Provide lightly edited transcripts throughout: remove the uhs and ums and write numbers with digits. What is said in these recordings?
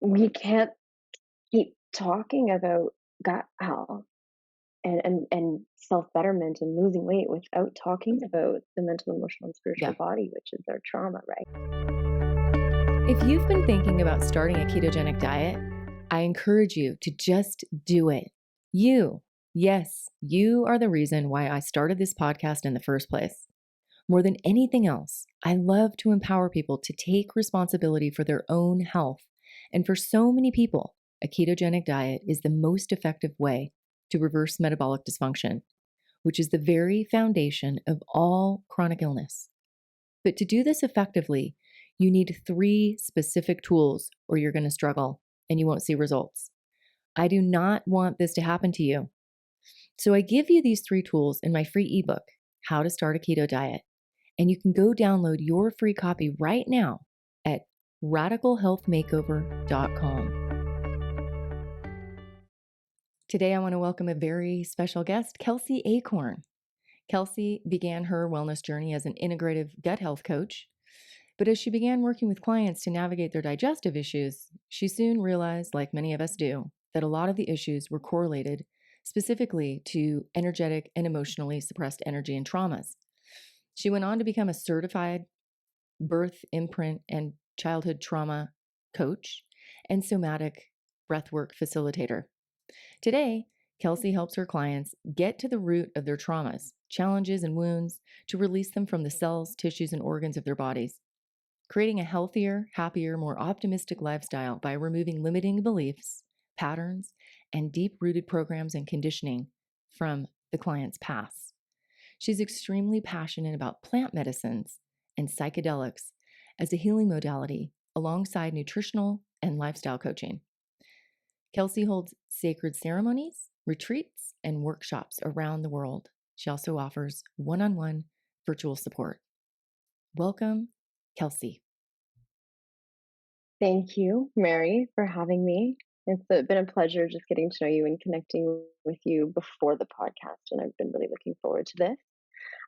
we can't keep talking about gut health and self-betterment and losing weight without talking about the mental, emotional, and spiritual Yeah. body, which is our trauma, right? If you've been thinking about starting a ketogenic diet, I encourage you to just do it. Yes, you are the reason why I started this podcast in the first place. More than anything else, I love to empower people to take responsibility for their own health. And for so many people, a ketogenic diet is the most effective way to reverse metabolic dysfunction, which is the very foundation of all chronic illness. But to do this effectively, you need 3 specific tools or you're going to struggle and you won't see results. I do not want this to happen to you. So I give you these 3 tools in my free ebook, How to Start a Keto Diet. And you can go download your free copy right now at radicalhealthmakeover.com. Today, I want to welcome a very special guest, Kelsey Acorn. Kelsey began her wellness journey as an integrative gut health coach. But as she began working with clients to navigate their digestive issues, she soon realized, like many of us do, that a lot of the issues were correlated specifically to energetic and emotionally suppressed energy and traumas. She went on to become a certified birth, imprint, and childhood trauma coach and somatic breathwork facilitator. Today, Kelsey helps her clients get to the root of their traumas, challenges, and wounds to release them from the cells, tissues, and organs of their bodies, creating a healthier, happier, more optimistic lifestyle by removing limiting beliefs, patterns, and deep-rooted programs and conditioning from the client's past. She's extremely passionate about plant medicines and psychedelics as a healing modality alongside nutritional and lifestyle coaching. Kelsey holds sacred ceremonies, retreats, and workshops around the world. She also offers one-on-one virtual support. Welcome, Kelsey. Thank you, Mary, for having me. It's been a pleasure just getting to know you and connecting with you before the podcast, and I've been really looking forward to this.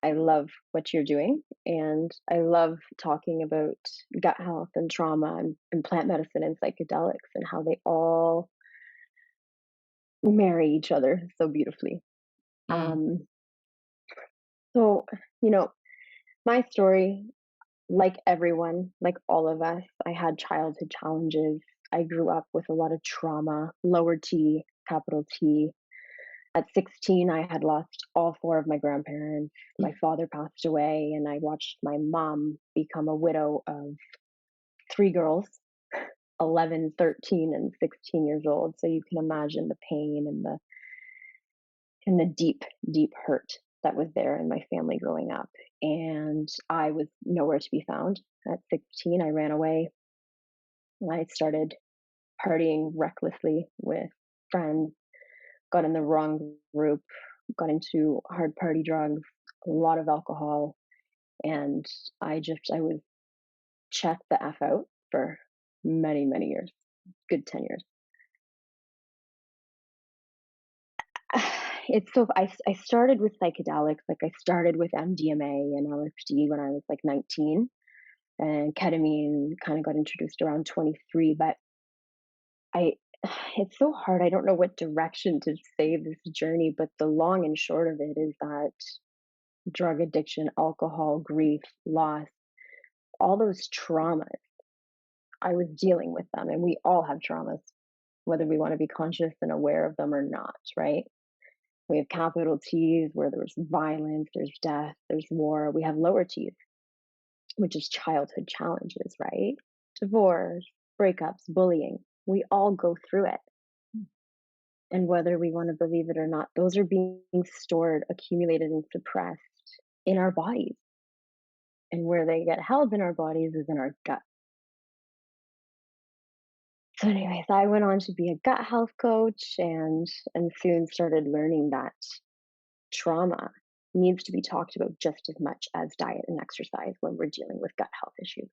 I love what you're doing, and I love talking about gut health and trauma and plant medicine and psychedelics and how they all marry each other so beautifully. Mm. Um, so, you know, my story, like everyone, like all of us, I had childhood challenges. I grew up with a lot of trauma, lower T, capital T. At 16, I had lost all 4 of my grandparents. My father passed away, and I watched my mom become a widow of 3 girls, 11, 13, and 16 years old. So you can imagine the pain and the deep, deep hurt that was there in my family growing up. And I was nowhere to be found. At 16, I ran away. I started partying recklessly with friends, got in the wrong group, got into hard party drugs, a lot of alcohol, and I was checked the F out for many, many years, good 10 years. I started with psychedelics, like I started with MDMA and LSD when I was like 19, and ketamine kind of got introduced around 23, but I it's so hard. I don't know what direction to say this journey, but the long and short of it is that drug addiction, alcohol, grief, loss, all those traumas, I was dealing with them. And we all have traumas, whether we want to be conscious and aware of them or not, right? We have capital T's where there's violence, there's death, there's war. We have lower T's, which is childhood challenges, right? Divorce, breakups, bullying. We all go through it. And whether we want to believe it or not, those are being stored, accumulated, and suppressed in our bodies. And where they get held in our bodies is in our gut. So, anyways, I went on to be a gut health coach and soon started learning that trauma needs to be talked about just as much as diet and exercise when we're dealing with gut health issues.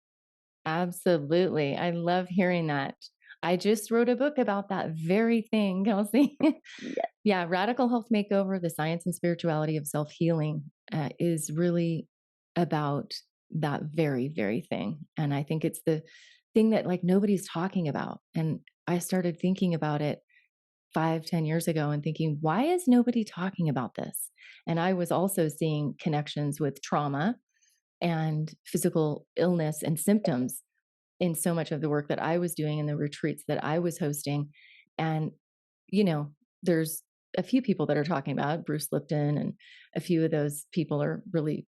Absolutely. I love hearing that. I just wrote a book about that very thing, Kelsey. Yeah. Yeah, Radical Health Makeover, the science and spirituality of self-healing is really about that very, very thing. And I think it's the thing that like nobody's talking about. And I started thinking about it 5, 10 years ago and thinking, why is nobody talking about this? And I was also seeing connections with trauma and physical illness and symptoms in so much of the work that I was doing and the retreats that I was hosting. And, you know, there's a few people that are talking about it, Bruce Lipton, and a few of those people are really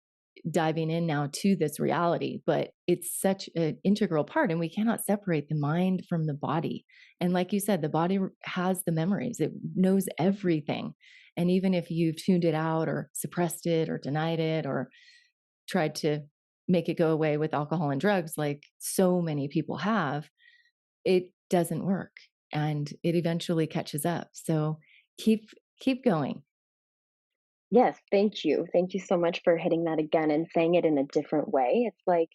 diving in now to this reality, but it's such an integral part, and we cannot separate the mind from the body. And like you said, the body has the memories, it knows everything. And even if you've tuned it out or suppressed it or denied it or tried to make it go away with alcohol and drugs, like so many people have, it doesn't work and it eventually catches up. So keep going. Yes, thank you. Thank you so much for hitting that again and saying it in a different way. It's like,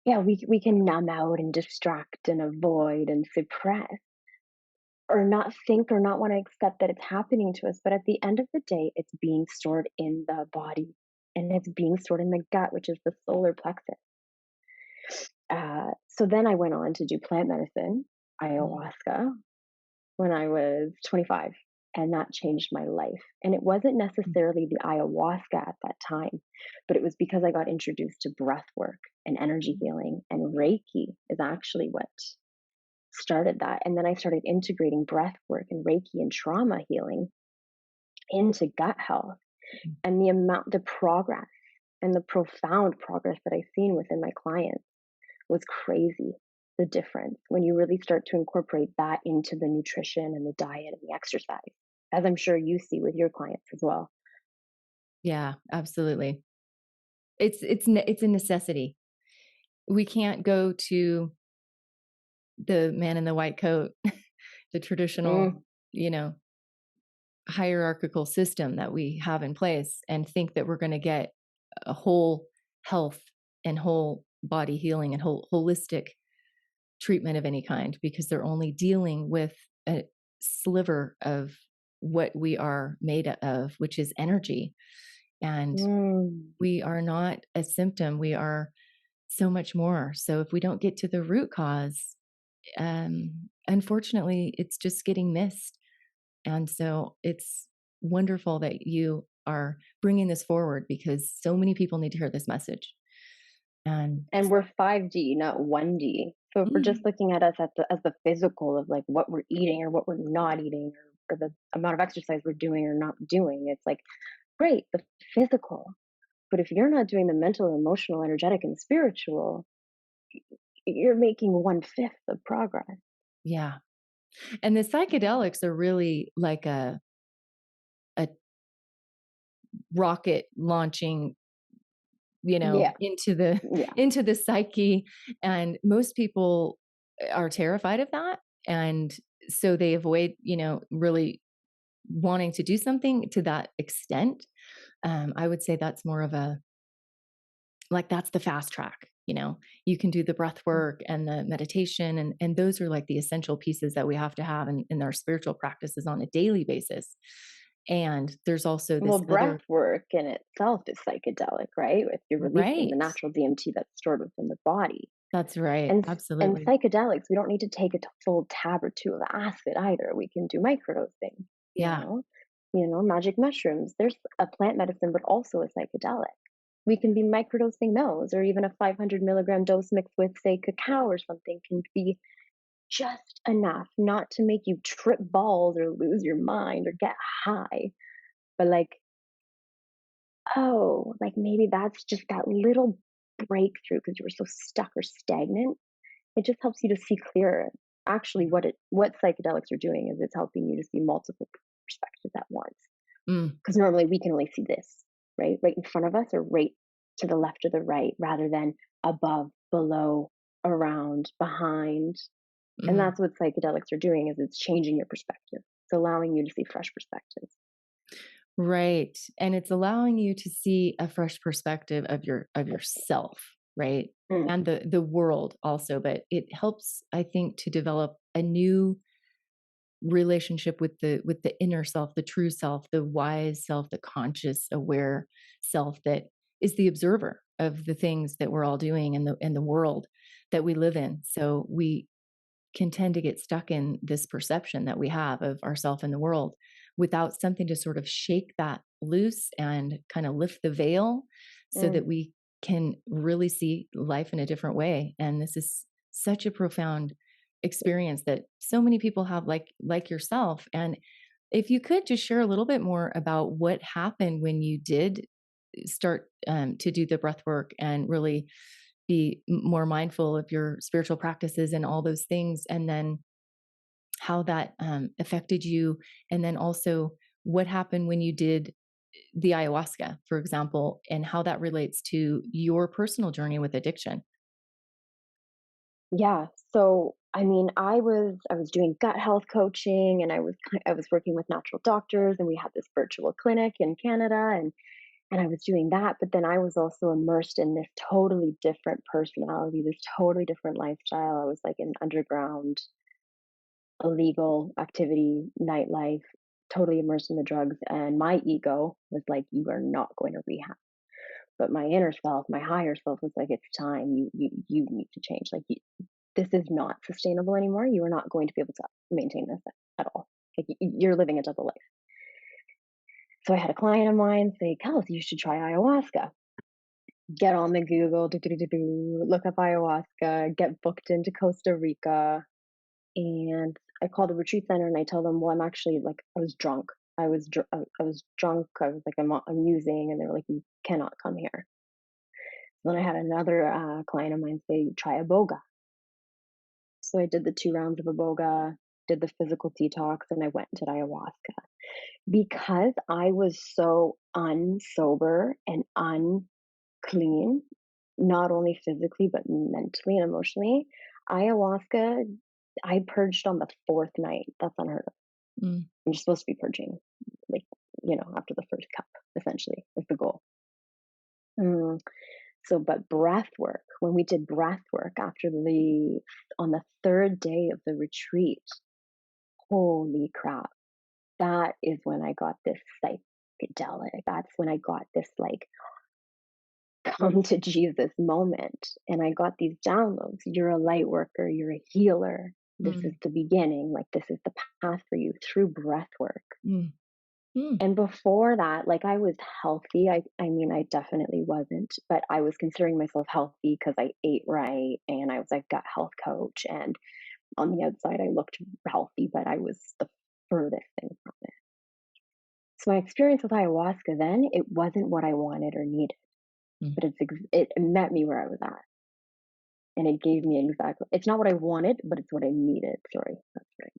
yeah, we can numb out and distract and avoid and suppress or not think or not want to accept that it's happening to us. But at the end of the day, it's being stored in the body and it's being stored in the gut, which is the solar plexus. So then I went on to do plant medicine, Mm. ayahuasca, when I was 25. And that changed my life. And it wasn't necessarily the ayahuasca at that time, but it was because I got introduced to breath work and energy healing. And Reiki is actually what started that. And then I started integrating breath work and Reiki and trauma healing into gut health. And the progress and the profound progress that I've seen within my clients was crazy. The difference when you really start to incorporate that into the nutrition and the diet and the exercise, as I'm sure you see with your clients as well. Yeah, absolutely. It's a necessity. We can't go to the man in the white coat, the traditional, Mm, you know, hierarchical system that we have in place and think that we're going to get a whole health and whole body healing and whole holistic treatment of any kind because they're only dealing with a sliver of what we are made of, which is energy. And mm. we are not a symptom, we are so much more. So if we don't get to the root cause, unfortunately, it's just getting missed. And so it's wonderful that you are bringing this forward because so many people need to hear this message. And And we're 5D, not 1D. So if we're just mm, looking at us as the physical of like what we're eating or what we're not eating or the amount of exercise we're doing or not doing, it's like, great, the physical. But if you're not doing the mental, emotional, energetic, and spiritual, you're making one fifth of progress. yeah. And the psychedelics are really like a rocket launching, Yeah, into the yeah. into the psyche. And most people are terrified of that. And so they avoid, really wanting to do something to that extent. I would say that's more of a like that's the fast track. You can do the breath work and the meditation, and those are like the essential pieces that we have to have in our spiritual practices on a daily basis. And there's also Well, this other. breath work in itself is psychedelic, right? If you're releasing the Right. natural DMT that's stored within the body. That's right. And Absolutely. psychedelics, we don't need to take a full tab or two of acid either. We can do microdosing, you Yeah. know, magic mushrooms. There's a plant medicine, but also a psychedelic. We can be microdosing those, or even a 500 milligram dose mixed with, say, cacao or something can be just enough not to make you trip balls or lose your mind or get high, but like, oh, like maybe that's just that little breakthrough because you were so stuck or stagnant. It just helps you to see clearer. Actually, what psychedelics are doing is it's helping you to see multiple perspectives at once. Mm, Because normally we can only see this, right in front of us, or right to the left or the right, rather than above, below, around, behind. And mm. that's what psychedelics are doing is it's changing your perspective. It's allowing you to see fresh perspectives. Right. And it's allowing you to see a fresh perspective of yourself, right? Mm, And the world also, but it helps, I think, to develop a new relationship with the inner self, the true self, the wise self, the conscious, aware self that is the observer of the things that we're all doing in the world that we live in. So we can tend to get stuck in this perception that we have of ourselves in the world without something to sort of shake that loose and kind of lift the veil so Mm, that we can really see life in a different way. And this is such a profound experience that so many people have, like yourself. And if you could just share a little bit more about what happened when you did start to do the breath work and really be more mindful of your spiritual practices and all those things, and then how that affected you, and then also what happened when you did the ayahuasca, for example, and how that relates to your personal journey with addiction. yeah. So, I mean, I was doing gut health coaching, and I was working with natural doctors, and we had this virtual clinic in Canada, and I was doing that. But then I was also immersed in this totally different personality, this totally different lifestyle. I was like in underground, illegal activity, nightlife, totally immersed in the drugs. And my ego was like, "You are not going to rehab." But my inner self, my higher self, was like, "It's time. You need to change. Like, this is not sustainable anymore. You are not going to be able to maintain this at all. Like, you're living a double life." So I had a client of mine say, "Kelsey, you should try ayahuasca." Get on the Google, look up ayahuasca, get booked into Costa Rica. And I called the retreat center and I told them, "Well, I'm actually like, I was drunk. I was drunk. I was like, I'm using." And they were like, "You cannot come here." Then I had another client of mine say, "Try iboga." So I did the 2 rounds of iboga, did the physical detox, and I went and did ayahuasca. Because I was so unsober and unclean, not only physically, but mentally and emotionally, ayahuasca, I purged on the fourth night. That's unheard of. Mm, You're supposed to be purging, like, after the first cup, essentially, is the goal. Mm, so, but breath work, when we did breath work on the third day of the retreat, holy crap, that is when I got this psychedelic. That's when I got this like come to Jesus moment. And I got these downloads. You're a light worker, you're a healer. This is mm, the beginning. Like, this is the path for you through breath work. mm, mm, And before that, like, I was healthy. I mean, I definitely wasn't, but I was considering myself healthy because I ate right and I was a gut health coach. And on the outside, I looked healthy, but I was the furthest thing from it. So my experience with ayahuasca then, it wasn't what I wanted or needed, mm, but it met me where I was at, and it gave me exactly. It's not what I wanted, but it's what I needed. Sorry, that's right.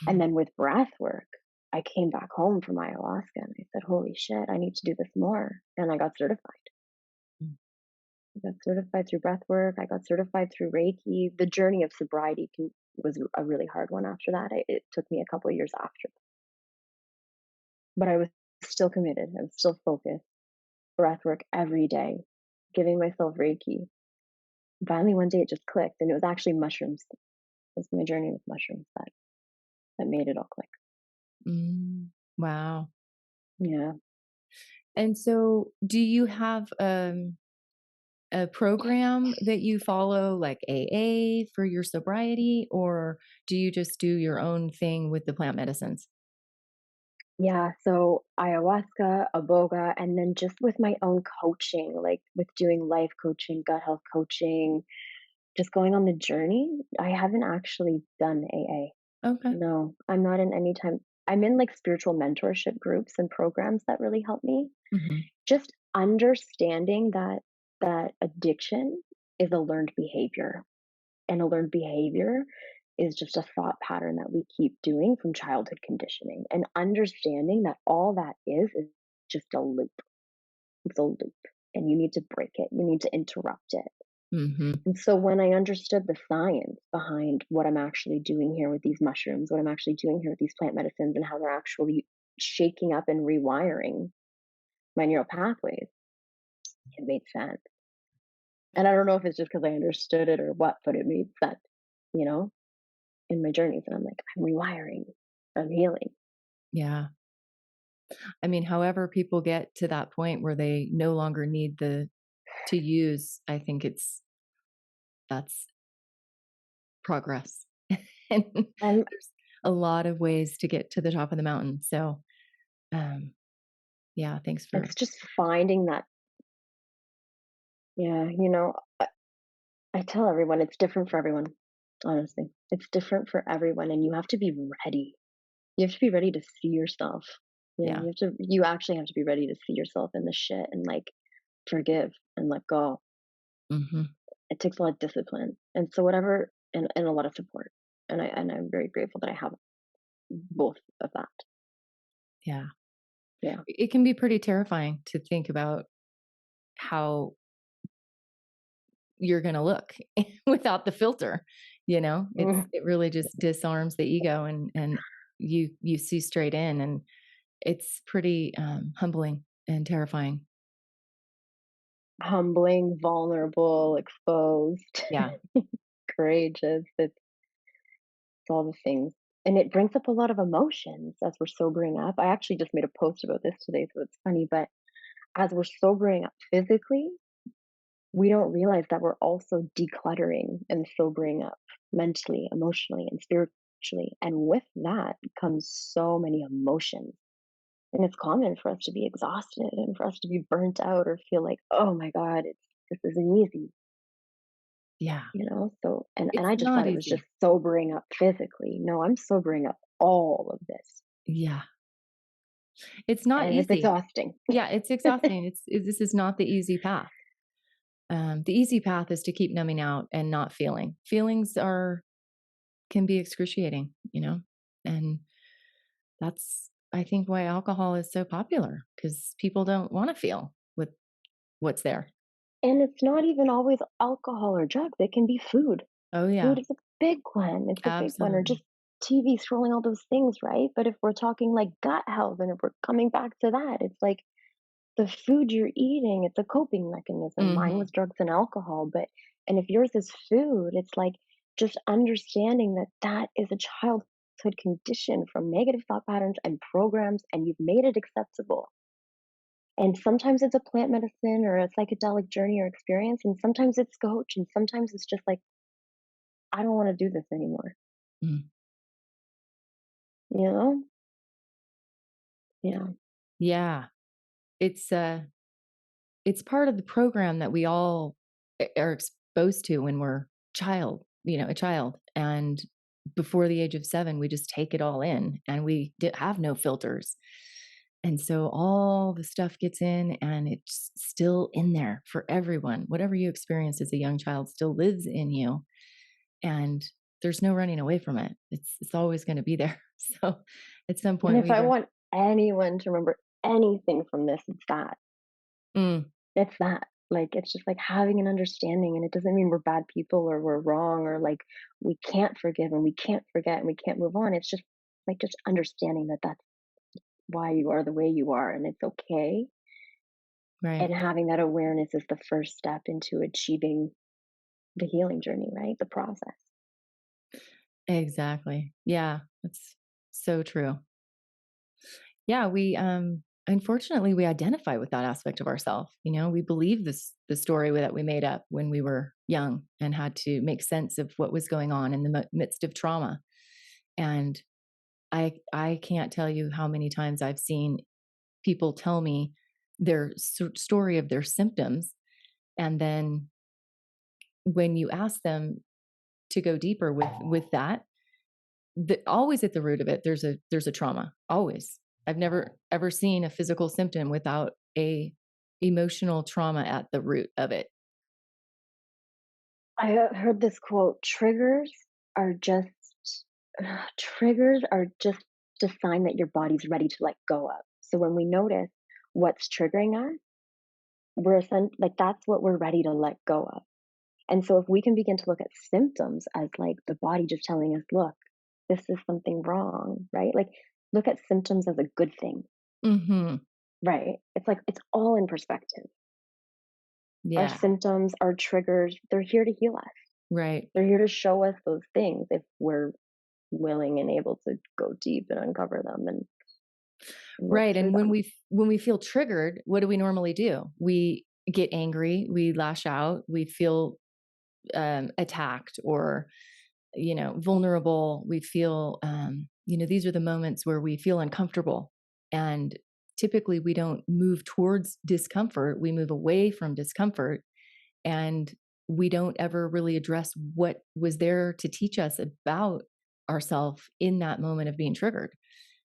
And mm, then with breath work, I came back home from ayahuasca and I said, "Holy shit, I need to do this more." And I got certified. mm, I got certified through breath work. I got certified through Reiki. The journey of sobriety was a really hard one after that. It took me a couple of years after, but I was still committed. I was still focused. Breath work every day, giving myself Reiki. Finally, one day it just clicked, and it was actually mushrooms. It was my journey with mushrooms that made it all click. mm. Wow. Yeah. And so, do you have a program that you follow, like AA for your sobriety, or do you just do your own thing with the plant medicines? Yeah, so ayahuasca, iboga, and then just with my own coaching, like with doing life coaching, gut health coaching, just going on the journey. I haven't actually done AA. Okay. No, I'm not in any time. I'm in like spiritual mentorship groups and programs that really help me. Mhm. Just understanding that addiction is a learned behavior, and a learned behavior is just a thought pattern that we keep doing from childhood conditioning, and understanding that all that is just a loop. It's a loop, and you need to break it. You need to interrupt it. Mhm. And so when I understood the science behind what I'm actually doing here with these mushrooms, what I'm actually doing here with these plant medicines, and how they're actually shaking up and rewiring my neural pathways, it made sense. And I don't know if it's just because I understood it or what, but it made sense, you know, in my journeys. And I'm like, I'm rewiring, I'm healing. Yeah. I mean, however people get to that point where they no longer need to use, I think that's progress. And And there's a lot of ways to get to the top of the mountain. So, um, yeah, thanks for it's just finding that, yeah, I tell everyone it's different for everyone, honestly. It's different for everyone, and you have to be ready. You have to be ready to see yourself. yeah. You actually have to be ready to see yourself in the shit and like forgive and let go. Mhm. It takes a lot of discipline. And so whatever and a lot of support. And I'm very grateful that I have both of that. Yeah. Yeah. It can be pretty terrifying to think about how you're gonna look without the filter, you know? Mhm. It really just disarms the ego, and you see straight in, and it's pretty, humbling and terrifying. Humbling, vulnerable, exposed, Yeah. courageous. It's all the things. And it brings up a lot of emotions as we're sobering up. I actually just made a post about this today, so it's funny, but as we're sobering up physically, we don't realize that we're also decluttering and sobering up mentally, emotionally, and spiritually. And with that comes so many emotions. And it's common for us to be exhausted and for us to be burnt out or feel like, oh my God, this isn't easy, Yeah. So and It's I just not thought it was just easy. sobering up physically. No, I'm sobering up all of this. Yeah. It's not And it's easy. exhausting. Yeah, it's exhausting. This is not the easy path. The easy path is to keep numbing out and not feeling. Feelings are can be excruciating, you know? And that's, I think, why alcohol is so popular, because people don't want to feel with what's there. And it's not even always alcohol or drugs. It can be food. Oh, Food yeah, is a big one. It's a big one. Or absolutely. just TV scrolling, all those things, right? But if we're talking like gut health and if we're coming back to that, it's like the food you're eating, it's a coping mechanism. Mine Hmm. was drugs and alcohol, and if yours is food, it's like just understanding that that is a childhood condition from negative thought patterns and programs, and you've made it acceptable. And sometimes it's a plant medicine or a psychedelic journey or experience, and sometimes it's coach, and sometimes it's just like, I don't want to do this anymore. Mm. You know? Yeah. Yeah, it's it's part of the program that we all are exposed to when we're a child, and before the age of 7, we just take it all in, and we have no filters. And so all the stuff gets in, and it's still in there for everyone. Whatever you experience as a young child still lives in you, and there's no running away from it. It's always going to be there. So at some And point if we I either want anyone to remember anything from this, it's that. mm, It's that. Like, it's just like having an understanding, and it doesn't mean we're bad people or we're wrong or like we can't forgive and we can't forget and we can't move on. It's just like just understanding that that's why you are the way you are and it's okay. right. And having that awareness is the first step into achieving the healing journey, right? The process. Exactly. Yeah, that's so true. Yeah, we unfortunately we identify with that aspect of ourselves. We believe the story that we made up when we were young and had to make sense of what was going on in the midst of trauma. And I can't tell you how many times I've seen people tell me their story of their symptoms, and then when you ask them to go deeper with that, always at the root of it, there's a trauma. Always. I've never ever seen a physical symptom without a emotional trauma at the root of it. I heard this quote, are just triggers are just a sign that your body's ready to let go of. So when we notice what's triggering us, like that's what we're ready to let go of. And so if we can begin to look at symptoms as like the body just telling us, look, this is something wrong, right? Like look at symptoms as a good thing, Mhm. right? It's like it's all in perspective. Our Yeah, symptoms, our triggers, they're here to heal us. right. They're here to show us those things if we're willing and able to go deep and uncover them. And work Right. through And them. when we feel triggered, what do we normally do? We get angry, we lash out, we feel attacked or vulnerable. We feel these are the moments where we feel uncomfortable, and typically we don't move towards discomfort, we move away from discomfort, and we don't ever really address what was there to teach us about ourselves in that moment of being triggered.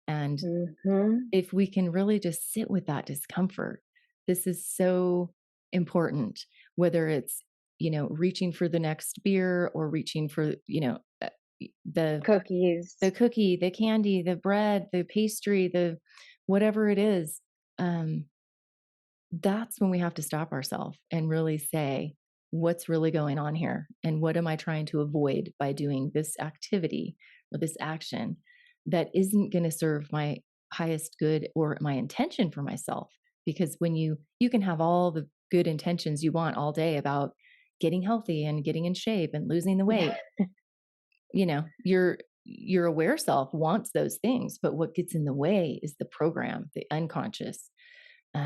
And Hmm. if we can really just sit with that discomfort, this is so important, whether it's, reaching for the next beer or reaching for, the Cookies. cookie, the candy, the bread, the pastry, the whatever it is. Um, that's when we have to stop ourselves and really say, what's really going on here? And what am I trying to avoid by doing this activity or this action that isn't going to serve my highest good or my intention for myself? Because when you can have all the good intentions you want all day about getting healthy and getting in shape and losing the weight, your aware self wants those things, but what gets in the way is the program, the unconscious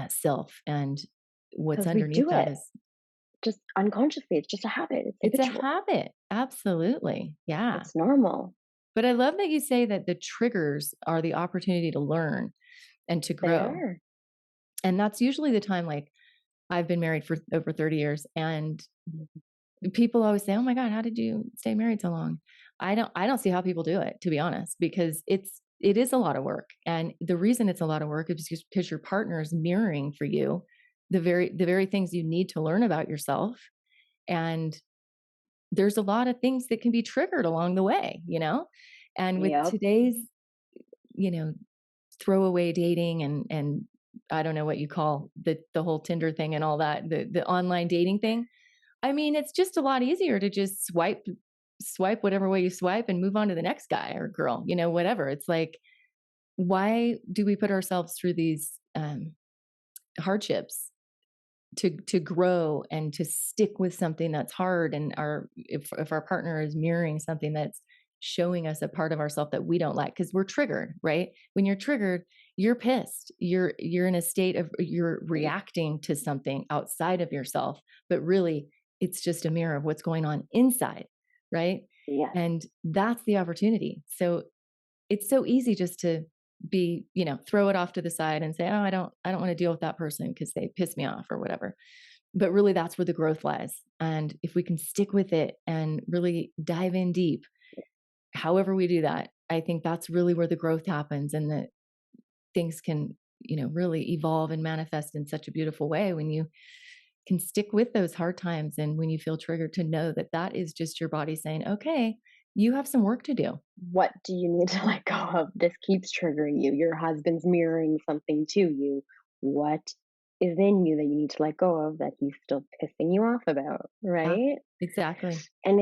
self. And what's Because we underneath do that it is just unconsciously. It's just a habit. It's it's a habitual. habit. Absolutely. Yeah. It's normal. But I love that you say that the triggers are the opportunity to learn and to They grow. are. And that's usually the time, like, I've been married for over 30 years, and Mhm. people always say, "Oh my god, how did you stay married so long?" I don't see how people do it, to be honest, because it is a lot of work. And the reason it's a lot of work is because your partner is mirroring for you the very things you need to learn about yourself. And there's a lot of things that can be triggered along the way. And with Yep. today's, you know, throwaway dating and I don't know what you call the whole Tinder thing and all that, the online dating thing. I mean, it's just a lot easier to just swipe whatever way you swipe and move on to the next guy or girl, whatever. It's like, why do we put ourselves through these hardships to grow and to stick with something that's hard, and if our partner is mirroring something that's showing us a part of ourselves that we don't like, because we're triggered, right? When you're triggered, you're pissed, you're in a state of, you're reacting to something outside of yourself, but really it's just a mirror of what's going on inside, right? Yes. And that's the opportunity. So it's so easy just to throw it off to the side and say, oh, I don't want to deal with that person because they piss me off or whatever. But really that's where the growth lies. And if we can stick with it and really dive in deep, however we do that, I think that's really where the growth happens, and that things can, really evolve and manifest in such a beautiful way when you can stick with those hard times, and when you feel triggered, to know that that is just your body saying, okay, you have some work to do. What do you need to let go of? This keeps triggering you. Your husband's mirroring something to you. What is in you that you need to let go of that he's still pissing you off about, Yeah, right? exactly. And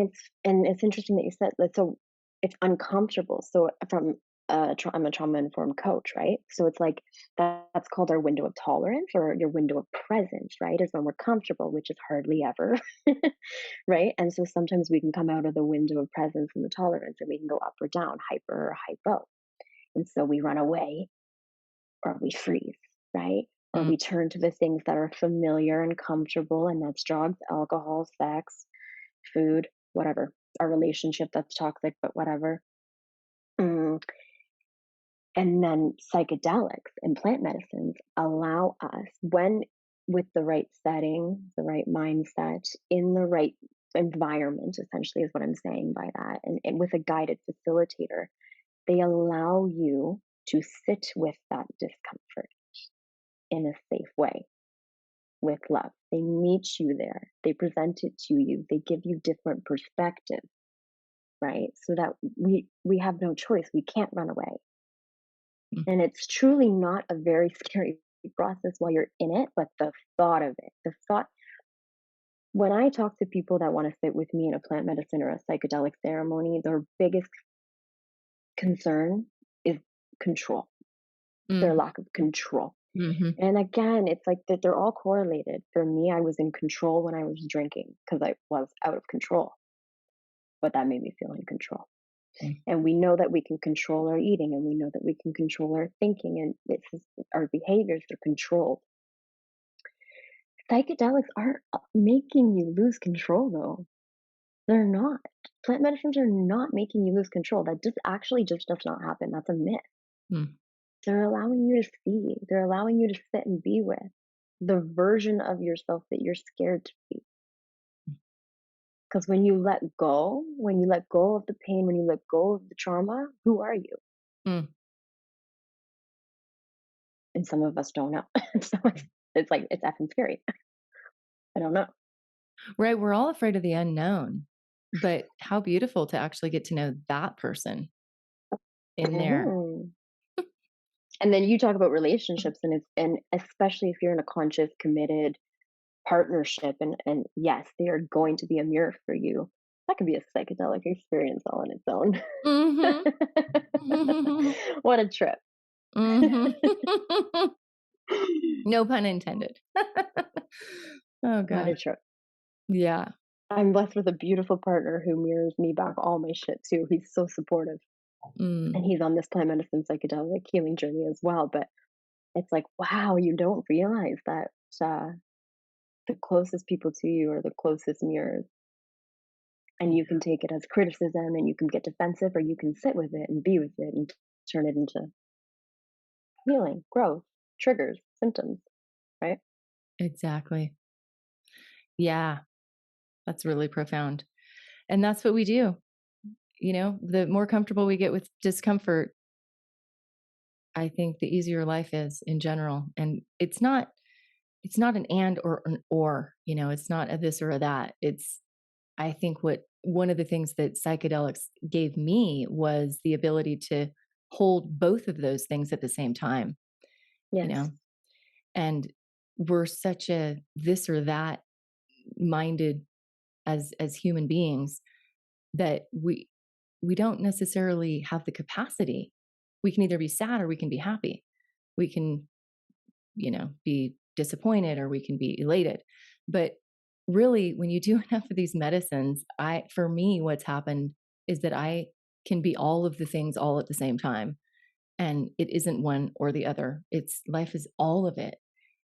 it's interesting that you said that. So it's uncomfortable. So from I'm a trauma informed coach, right? So it's like that's called our window of tolerance or your window of presence, right? Is when we're comfortable, which is hardly ever, right? And so sometimes we can come out of the window of presence and the tolerance, and we can go up or down, hyper or hypo. And so we run away or we freeze, right? Or Mm, we turn to the things that are familiar and comfortable, and that's drugs, alcohol, sex, food, whatever. A relationship that's toxic, but whatever. Mm. And then psychedelics and plant medicines allow us, when with the right setting, the right mindset, in the right environment, essentially, is what I'm saying by that, and with a guided facilitator, they allow you to sit with that discomfort in a safe way with love. They meet you there, they present it to you, they give you different perspectives, right? So that we have no choice. We can't run away. mm, And it's truly not a very scary process while you're in it, but the thought of it, the thought, when I talk to people that want to sit with me in a plant medicine or a psychedelic ceremony, their biggest concern is control, their mm, lack of control. mhm. And again, it's like that they're all correlated. For me, I was in control when I was drinking because I was out of control, but that made me feel in control. Mm. And we know that we can control our eating, and we know that we can control our thinking, and our behaviors are controlled. Psychedelics aren't making you lose control, though. They're not. Plant medicines are not making you lose control. That just actually just does not happen. That's a myth. Mm. They're allowing you to see. They're allowing you to sit and be with the version of yourself that you're scared to be. Because when you let go of the pain, when you let go of the trauma, who are you? Mm. And some of us don't know. So it's like, it's effing scary. I don't know. Right, we're all afraid of the unknown, but how beautiful to actually get to know that person in there. Mhm. And then you talk about relationships, and especially if you're in a conscious, committed partnership, and yes, they are going to be a mirror for you. That could be a psychedelic experience all on its own. Mhm. What a trip. Mhm. No pun intended. Oh What a gosh. trip. Yeah. I'm blessed with a beautiful partner who mirrors me back all my shit too. He's so supportive. And Mm. he's on this plant medicine psychedelic healing journey as well. But it's like, wow, you don't realize that uh, the closest people to you are the closest mirrors. And you can take it as criticism, and you can get defensive, or you can sit with it and be with it and turn it into healing, growth, triggers, symptoms, right? Exactly. Yeah, that's really profound. And that's what we do. The more comfortable we get with discomfort, I think the easier life is in general. And it's not an and or an or, it's not a this or a that. It's I think what one of the things that psychedelics gave me was the ability to hold both of those things at the same time, you Yes. know. And we're such a this or that minded as human beings that we don't necessarily have the capacity. We can either be sad or we can be happy. We can, be disappointed or we can be elated. But really, when you do enough of these medicines, for me, what's happened is that I can be all of the things all at the same time. And it isn't one or the other. It's life is all of it.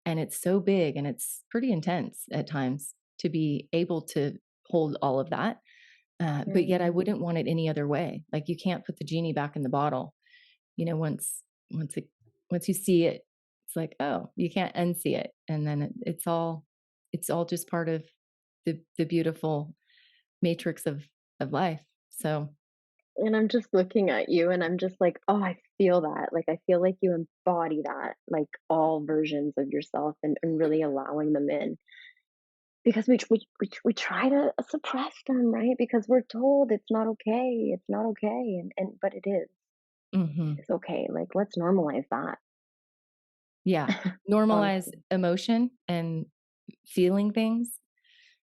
And it's so big and it's pretty intense at times to be able to hold all of that. But yet I Mm. wouldn't want it any other way. Like you can't put the genie back in the bottle. Once it once you see it, it's like, oh, you can't unsee it. And then it's all just part of the beautiful matrix of life. So And I'm just looking at you, and I'm just like, oh, I feel that. Like, I feel like you embody that, like all versions of yourself, and really allowing them in. Because we try to suppress them, right? Because we're told it's not okay. It's not okay. But it is. mhm. It's okay. Like, let's normalize that, Yeah. Normalize honestly. emotion and feeling things.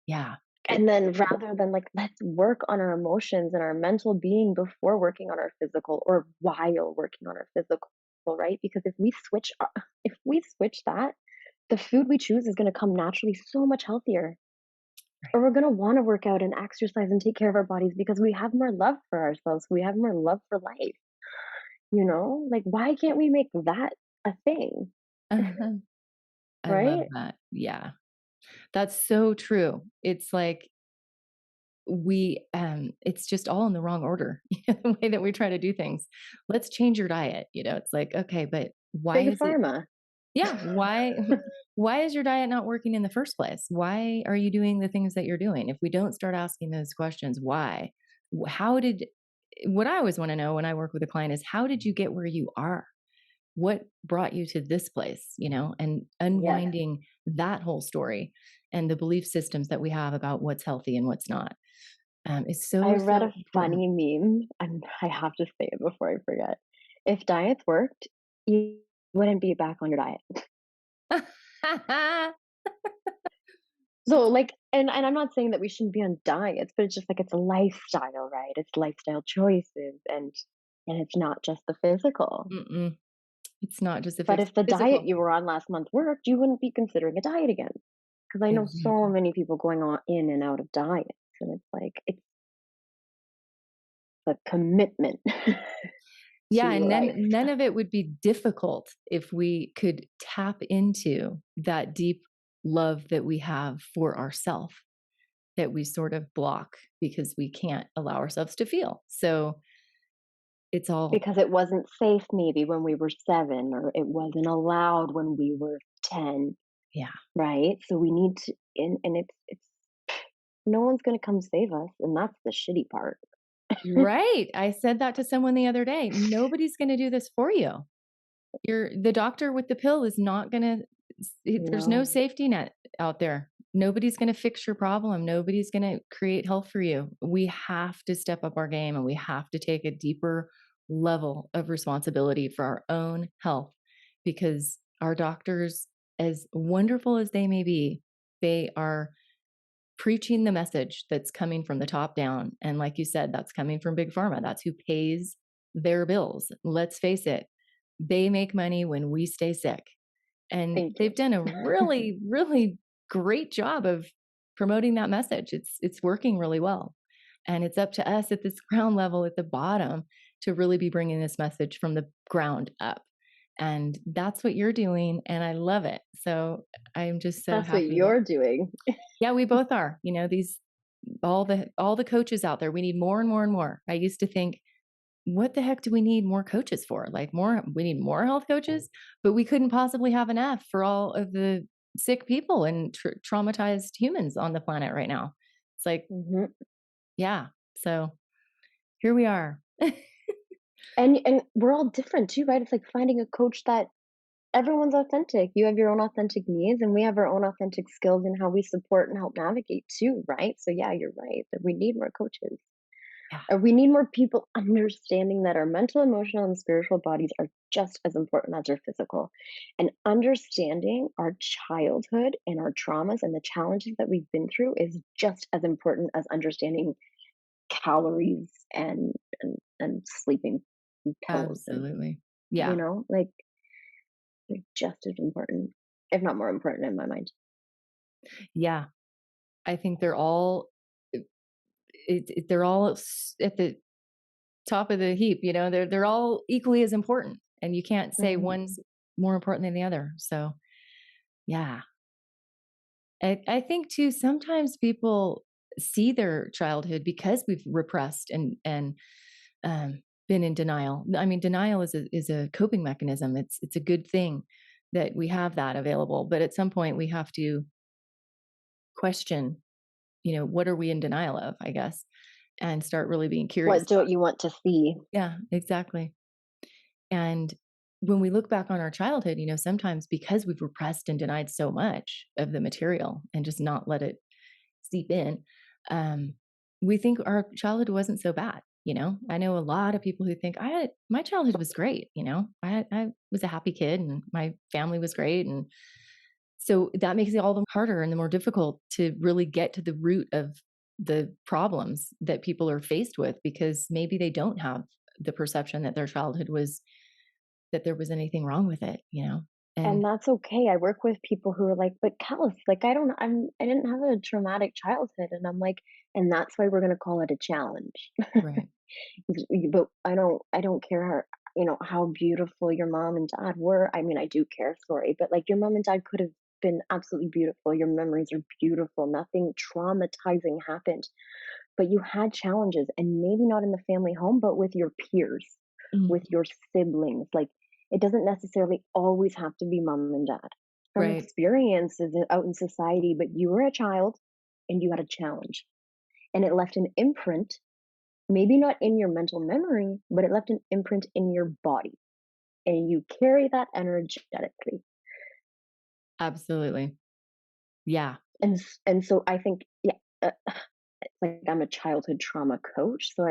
Yeah. And then rather than like, let's work on our emotions and our mental being before working on our physical, or while working on our physical, right? Because if we switch that, the food we choose is going to come naturally so much healthier. Or we're going to want to work out and exercise and take care of our bodies because we have more love for ourselves. We have more love for life. Like, why can't we make that a thing, Uh-huh. I love right? that. Yeah. That's so true. It's like it's just all in the wrong order, the way that we try to do things. Let's change your diet. It's like, okay, but why Big is it pharma. yeah, why why is your diet not working in the first place? Why are you doing the things that you're doing? If we don't start asking those questions, why? How did what I always want to know when I work with a client is how did you get where you are? What brought you to this place, and Yes. unwinding that whole story and the belief systems that we have about what's healthy and what's not is I so, read so a important. funny meme, and I have to say it before I forget. If diets worked, you wouldn't be back on your diet. So, like, and I'm not saying that we shouldn't be on diets, but it's just like it's a lifestyle, right? It's lifestyle choices, and it's not just the physical. Mm-mm. It's not just a But fix if the diet physical. you were on last month worked, you wouldn't be considering a diet again. Because I know so Exactly. many people going on in and out of diets, and it's like the commitment Yeah, to and then life. none of it would be difficult if we could tap into that deep love that we have for ourself that we sort of block because we can't allow ourselves to feel. So it's all, Because it wasn't safe maybe when we were 7, or it wasn't allowed when we were 10, yeah. right? So we need to, and it's no one's gonna come save us, and that's the shitty part. Right. I said that to someone the other day. Nobody's going to do this for you. The doctor with the pill is not going to, there's no No, safety net out there. Nobody's going to fix your problem. Nobody's going to create health for you. We have to step up our game and we have to take a deeper level of responsibility for our own health because our doctors, as wonderful as they may be, they are preaching the message that's coming from the top down. And like you said, that's coming from Big Pharma. That's who pays their bills. Let's face it, they make money when we stay sick. And thank they've you. done a really, really great job of promoting that message. It's working really well. And it's up to us at this ground level at the bottom to really be bringing this message from the ground up. And that's what you're doing. And I love it. So I'm just so That's what happy that, you're doing. yeah, we both are. These all the coaches out there, we need more and more and more. I used to think, what the heck do we need more coaches for? Like we need more health coaches, but we couldn't possibly have enough for all of the sick people and traumatized humans on the planet right now. It's like, Mhm. yeah. So here we are. And we're all different too, right? It's like finding a coach that everyone's authentic. You have your own authentic needs, and we have our own authentic skills in how we support and help navigate too, right? So yeah, you're right that we need more coaches. Yeah, We need more people understanding that our mental, emotional, and spiritual bodies are just as important as our physical. And understanding our childhood and our traumas and the challenges that we've been through is just as important as understanding calories and sleeping pills, and absolutely. Yeah. like they're just as important, if not more important in my mind. Yeah. I think they're all, they're all at the top of the heap, they're all equally as important and you can't say Mhm. one's more important than the other. So yeah, I think too, sometimes people see their childhood because we've repressed and um, been in denial. I mean, denial is a coping mechanism. It's a good thing that we have that available, but at some point we have to question, what are we in denial of? I guess, and start really being curious What about don't you want to see? it. Yeah, exactly. And when we look back on our childhood, sometimes because we've repressed and denied so much of the material and just not let it seep in, um, we think our childhood wasn't so bad. I know a lot of people who think my childhood was great. I was a happy kid and my family was great. And so that makes it all the harder and the more difficult to really get to the root of the problems that people are faced with because maybe they don't have the perception that their childhood was that there was anything wrong with it. And And that's okay. I work with people who are like, "But Kels, like, I didn't have a traumatic childhood," and I'm like, "And that's why we're gonna call it a challenge." right, But I don't care how beautiful your mom and dad were. I mean, I do care, sorry, but, like, your mom and dad could have been absolutely beautiful. Your memories are beautiful. Nothing traumatizing happened, but you had challenges, and maybe not in the family home, but with your peers, with mm, your siblings. Like, it doesn't necessarily always have to be mom and dad. From right, experiences out in society, but you were a child and you had a challenge, and it left an imprint, maybe not in your mental memory, but it left an imprint in your body, and you carry that energetically. absolutely, yeah, And so I think, yeah, like, I'm a childhood trauma coach, so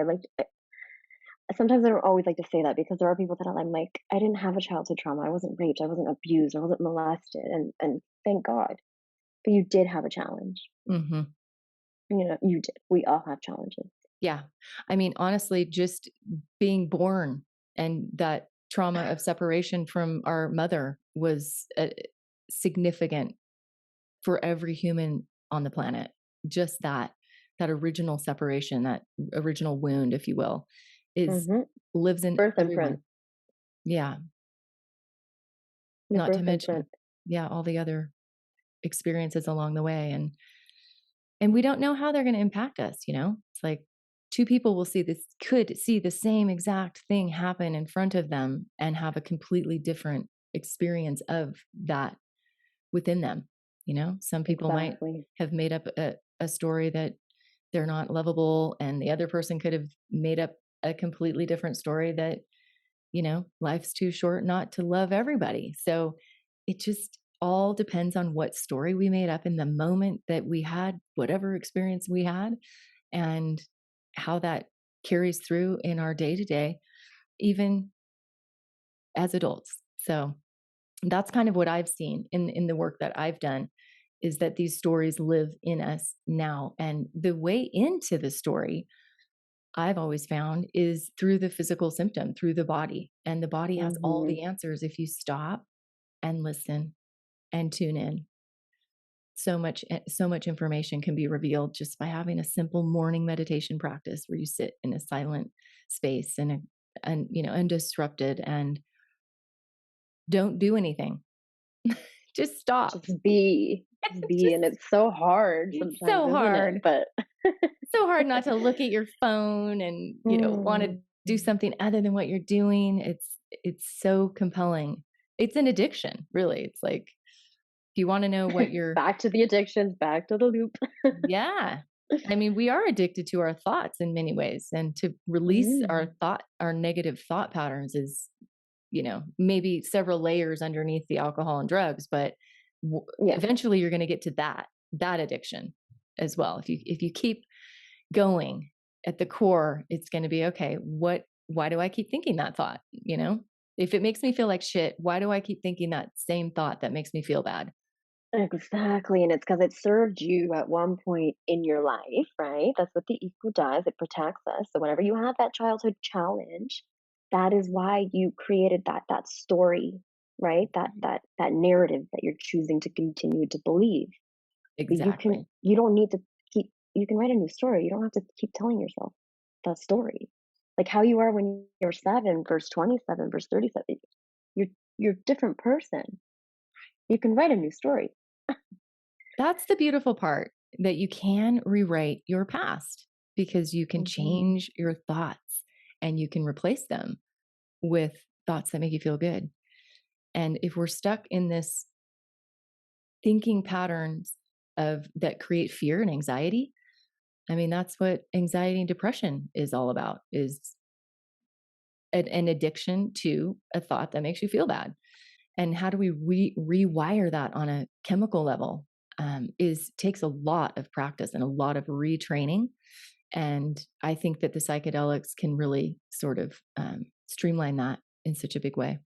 sometimes I don't always like to say that because there are people that I'm like, "I didn't have a childhood trauma. I wasn't raped. I wasn't abused. I wasn't molested." And thank God. But you did have a challenge. hmm You did. We all have challenges. yeah. I mean, honestly, just being born and that trauma of separation from our mother was significant for every human on the planet. Just that. that original separation, that original wound, if you will, is Mhm. lives in Birth everyone. imprint. Yeah. Your Not to birth mention, imprint. yeah, all the other experiences along the way. And we don't know how they're going to impact us, you know? It's like two people will see this, could see the same exact thing happen in front of them and have a completely different experience of that within them. You know, some people might Exactly. have made up a story that they're not lovable, and the other person could have made up a completely different story that, you know, life's too short not to love everybody. So it just all depends on what story we made up in the moment that we had whatever experience we had, and how that carries through in our day to day, even as adults. So that's kind of what I've seen in the work that I've done, is that these stories live in us now. And the way into the story, I've always found, is through the physical symptom, through the body. And the body has all Mhm. the answers if you stop and listen and tune in. So much information can be revealed just by having a simple morning meditation practice where you sit in a silent space and you know, undisrupted, and don't do anything. Just stop. Just be. Just be, Just and it's so hard it's sometimes, so isn't it? hard. But So hard not to look at your phone and, you know, want to mm. do something other than what you're doing. It's so compelling. It's an addiction, really. It's like, if you want to know what you're, Back to the addictions, back to the loop. yeah. I mean, we are addicted to our thoughts in many ways, and to release Mm. our negative thought patterns is, you know, maybe several layers underneath the alcohol and drugs, but Yeah, eventually you're going to get to that addiction as well. If you keep going at the core, it's going to be, okay, why do I keep thinking that thought? You know, if it makes me feel like shit, why do I keep thinking that same thought that makes me feel bad? exactly. And it's because it served you at one point in your life, right? That's what the ego does. It protects us. So whenever you have that childhood challenge, that is why you created that story, right? That narrative that you're choosing to continue to believe. But Exactly. you don't need to keep you can write a new story. You don't have to keep telling yourself that story. Like how you are when you're 7 verse 27 verse 37. You're you're a different person. You can write a new story. That's the beautiful part, that you can rewrite your past, because you can Mhm. change your thoughts and you can replace them with thoughts that make you feel good. And if we're stuck in this thinking patterns of that create fear and anxiety, I mean, that's what anxiety and depression is all about, is an addiction to a thought that makes you feel bad. And how do we rewire that on a chemical level? Is takes a lot of practice and a lot of retraining. And I think that the psychedelics can really sort of streamline that in such a big way.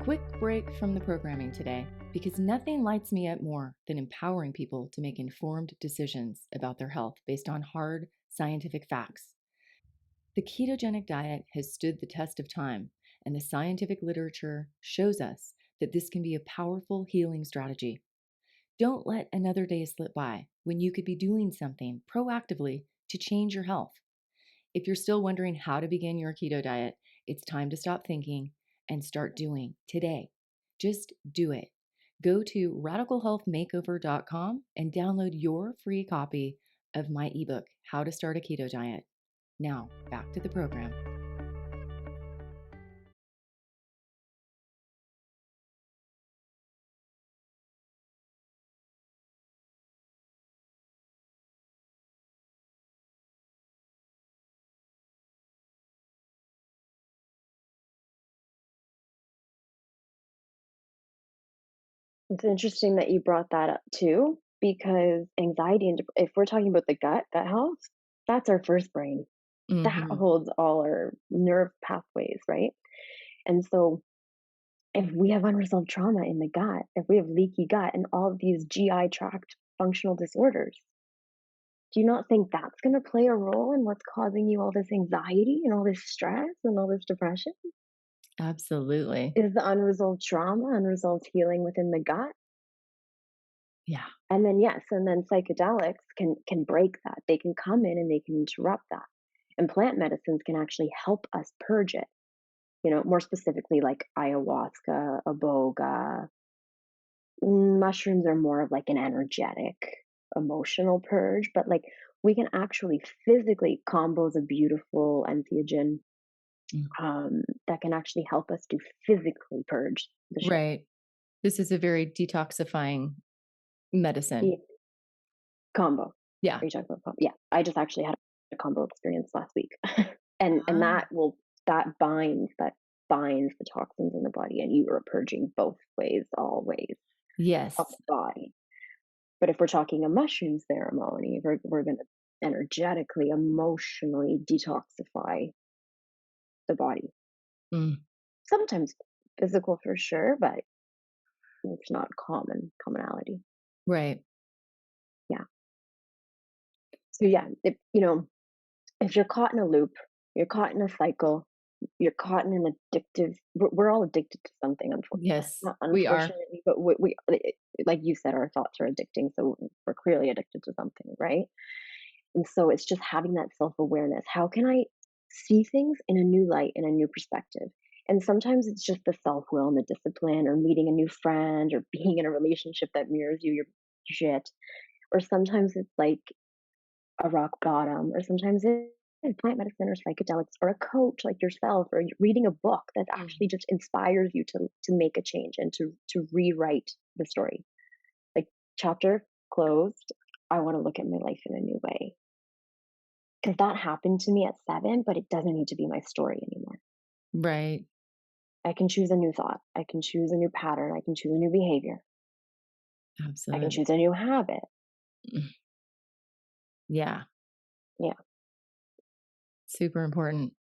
Quick break from the programming today, because nothing lights me up more than empowering people to make informed decisions about their health based on hard scientific facts. The ketogenic diet has stood the test of time, and the scientific literature shows us that this can be a powerful healing strategy. Don't let another day slip by when you could be doing something proactively to change your health. If you're still wondering how to begin your keto diet, it's time to stop thinking and start doing today. Just do it. Go to radicalhealthmakeover.com and download your free copy of my ebook, How to Start a Keto Diet. Now, back to the program. It's interesting that you brought that up too, because anxiety and if we're talking about the gut health, that's our first brain. That Hmm. holds all our nerve pathways, right? And so if we have unresolved trauma in the gut, if we have leaky gut and all of these GI tract functional disorders, do you not think that's going to play a role in what's causing you all this anxiety and all this stress and all this depression? Absolutely. Is the unresolved trauma, unresolved healing within the gut? Yeah. And then yes, and then psychedelics can break that. They can come in and they can interrupt that. And plant medicines can actually help us purge it. More specifically like ayahuasca, iboga. Mushrooms are more of like an energetic, emotional purge, but like we can actually physically combos a beautiful entheogen Mm. that can actually help us to physically purge the shit. Right. This is a very detoxifying medicine. Yeah, combo. Yeah. Are you talking about combo? Yeah, I just actually had a combo experience last week, and Ah, that binds the toxins in the body, and you are purging both ways, all ways of yes. the body. But if we're talking a mushroom ceremony, we're going to energetically, emotionally detoxify the body. Mm, Sometimes physical for sure, but it's not commonality. right. Yeah. So yeah, if you're caught in a loop, you're caught in a cycle, you're caught in an addictive. We're all addicted to something, Yes, not we are. unfortunately, but like you said, our thoughts are addicting, so we're clearly addicted to something, right? And so it's just having that self awareness. How can I see things in a new light, in a new perspective? And sometimes it's just the self will and the discipline, or meeting a new friend, or being in a relationship that mirrors your shit. Or sometimes it's like a rock bottom, or sometimes it's plant medicine or psychedelics, or a coach like yourself, or reading a book that Mm. actually just inspires you to make a change and to rewrite the story. Like, chapter closed. I want to look at my life in a new way. Because that happened to me at 7, but it doesn't need to be my story anymore. Right. I can choose a new thought. I can choose a new pattern. I can choose a new behavior. I can Absolutely. choose a new habit. Mm. Yeah. Yeah. Super important.